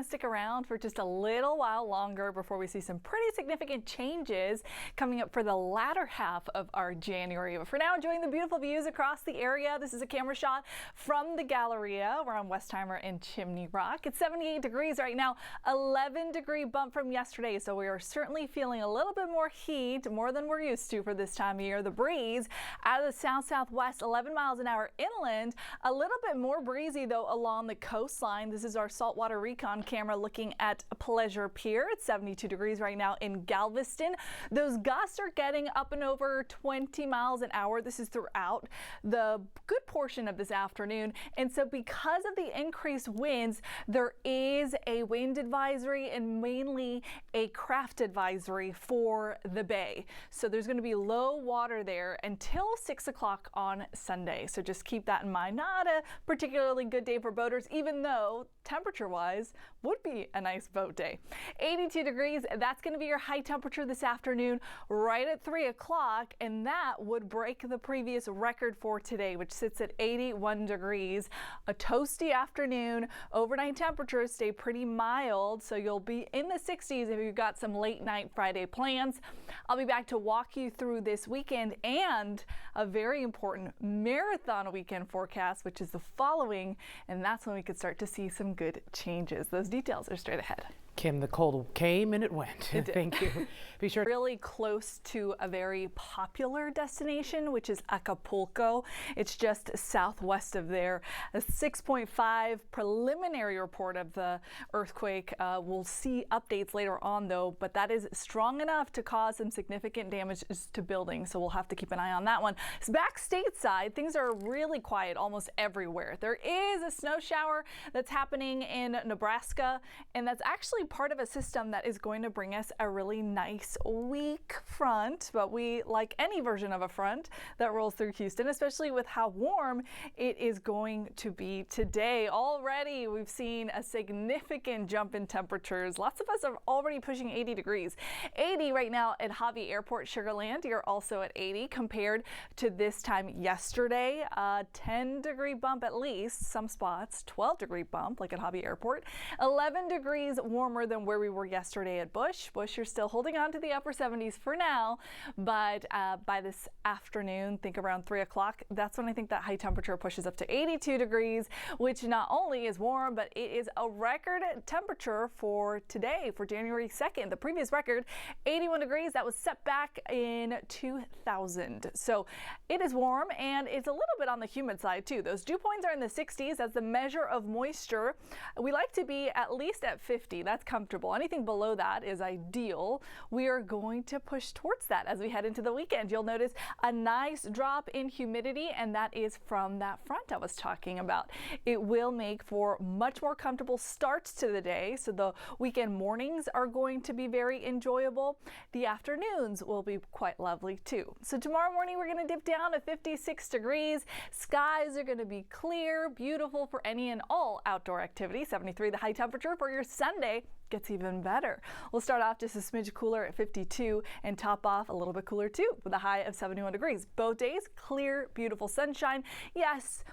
stick around for just a little while longer before we see some pretty significant changes coming up for the latter half of our January. But for now, enjoying the beautiful views across the area. This is a camera shot from the Galleria. We're on Westheimer and Chimney Rock. It's 78 degrees right now, 11-degree bump from yesterday. So we are certainly feeling a little bit more heat, more than we're used to for this time of year. The breeze out of the south-southwest, 11 miles an hour inland. A little bit more breezy though along the coastline. This is our saltwater recon camera looking at Pleasure Pier. It's 72 degrees right now in Galveston. Those gusts are getting up and over 20 miles an hour. This is throughout the good portion of this afternoon. And so because of the increased winds, there is a wind advisory and mainly a craft advisory for the bay. So there's going to be low water there until 6 o'clock on Sunday. So just keep that in mind. Not a particularly good day for boaters, even though temperature-wise would be a nice boat day. 82 degrees, that's going to be your high temperature this afternoon right at 3 o'clock, and that would break the previous record for today, which sits at 81 degrees. A toasty afternoon. Overnight temperatures stay pretty mild, so you'll be in the 60s if you've got some late night Friday plans. I'll be back to walk you through this weekend and a very important marathon weekend forecast, which is the following, and that's when we could start to see some good changes. Those details are straight ahead. Kim, the cold came and it went. It did. Thank you. Be sure. Really close to a very popular destination, which is Acapulco. It's just southwest of there. A 6.5 preliminary report of the earthquake. We'll see updates later on, though, but that is strong enough to cause some significant damage to buildings, so we'll have to keep an eye on that one. Back stateside, things are really quiet almost everywhere. There is a snow shower that's happening in Nebraska, and that's actually part of a system that is going to bring us a really nice weak front, but we like any version of a front that rolls through Houston, especially with how warm it is going to be today. Already we've seen a significant jump in temperatures. Lots of us are already pushing 80 degrees. 80 right now at Hobby Airport, Sugar Land. You're also at 80 compared to this time yesterday. 10-degree bump at least, some spots, 12-degree bump like at Hobby Airport. 11 degrees warmer than where we were yesterday at Bush. Bush, you're still holding on to the upper 70s for now, but by this afternoon, think around 3 o'clock, that's when I think that high temperature pushes up to 82 degrees, which not only is warm, but it is a record temperature for today, for January 2nd. The previous record, 81 degrees, that was set back in 2000. So it is warm, and it's a little bit on the humid side too. Those dew points are in the 60s as the measure of moisture. We like to be at least at 50. That's comfortable. Anything below that is ideal. We are going to push towards that as we head into the weekend. You'll notice a nice drop in humidity, and that is from that front I was talking about. It will make for much more comfortable starts to the day, so the weekend mornings are going to be very enjoyable. The afternoons will be quite lovely too. So tomorrow morning we're going to dip down to 56 degrees. Skies are going to be clear, beautiful for any and all outdoor activity. 73 the high temperature for your Sunday. Gets even better. We'll start off just a smidge cooler at 52 and top off a little bit cooler too with a high of 71 degrees. Both days, clear, beautiful sunshine. Yes,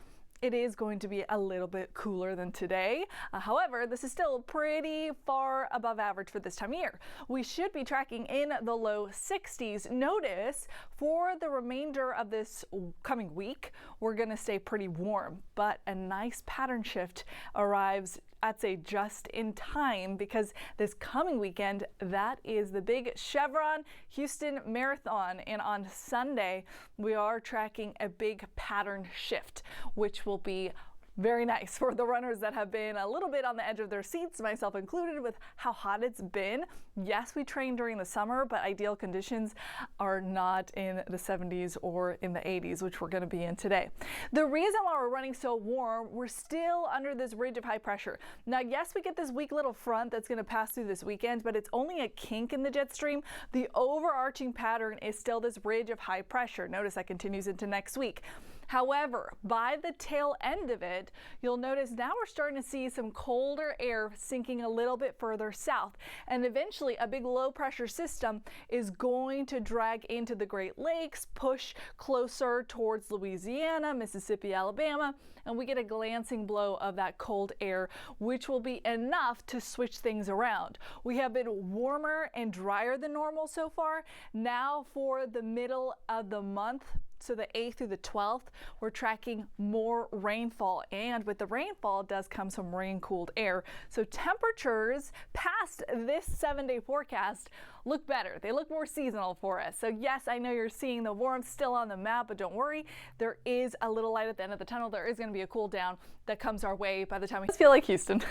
it is going to be a little bit cooler than today. However, this is still pretty far above average for this time of year. We should be tracking in the low 60s. Notice for the remainder of this coming week, we're going to stay pretty warm, but a nice pattern shift arrives, I'd say, just in time, because this coming weekend, that is the big Chevron Houston Marathon. And on Sunday, we are tracking a big pattern shift, which will be very nice for the runners that have been a little bit on the edge of their seats, myself included, with how hot it's been. Yes, we train during the summer, but ideal conditions are not in the 70s or in the 80s, which we're going to be in today. The reason why we're running so warm, we're still under this ridge of high pressure. Now, yes, we get this weak little front that's going to pass through this weekend, but it's only a kink in the jet stream. The overarching pattern is still this ridge of high pressure. Notice that continues into next week. However, by the tail end of it, you'll notice now we're starting to see some colder air sinking a little bit further south. And eventually a big low pressure system is going to drag into the Great Lakes, push closer towards Louisiana, Mississippi, Alabama, and we get a glancing blow of that cold air, which will be enough to switch things around. We have been warmer and drier than normal so far. Now for the middle of the month, so the 8th through the 12th, we're tracking more rainfall, and with the rainfall does come some rain-cooled air. So temperatures past this 7-day forecast look better. They look more seasonal for us. So yes, I know you're seeing the warmth still on the map, but don't worry, there is a little light at the end of the tunnel. There is going to be a cool down that comes our way by the time we feel like Houston.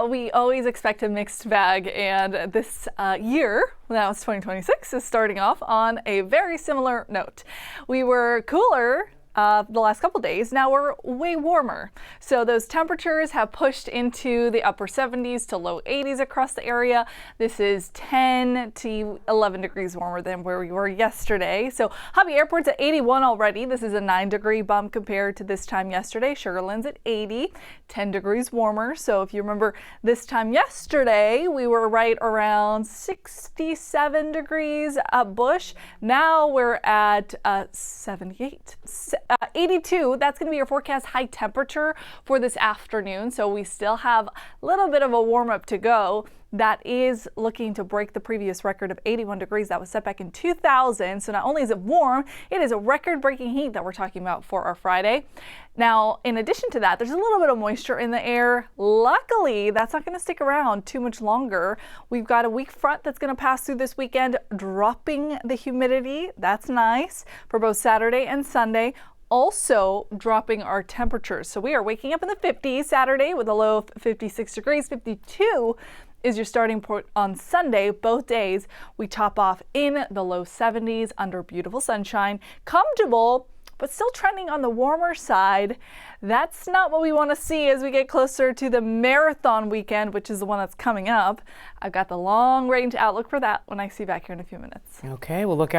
We always expect a mixed bag, and this year, now it's 2026, is starting off on a very similar note. We were cooler the last couple days. Now we're way warmer. So those temperatures have pushed into the upper 70s to low 80s across the area. This is 10 to 11 degrees warmer than where we were yesterday. So Hobby Airport's at 81 already. This is a 9-degree bump compared to this time yesterday. Sugar Land's at 80, 10 degrees warmer. So if you remember this time yesterday, we were right around 67 degrees at Bush. Now we're at 78. 82, that's going to be your forecast high temperature for this afternoon. So we still have a little bit of a warm up to go. That is looking to break the previous record of 81 degrees that was set back in 2000. So not only is it warm, it is a record-breaking heat that we're talking about for our Friday. Now, in addition to that, there's a little bit of moisture in the air. Luckily, that's not going to stick around too much longer. We've got a weak front that's going to pass through this weekend, dropping the humidity. That's nice for both Saturday and Sunday. Also dropping our temperatures. So we are waking up in the 50s Saturday with a low of 56 degrees. 52 is your starting point on Sunday. Both days we top off in the low 70s under beautiful sunshine. Comfortable, but still trending on the warmer side. That's not what we want to see as we get closer to the marathon weekend, which is the one that's coming up. I've got the long range outlook for that when I see you back here in a few minutes. Okay, we'll look out.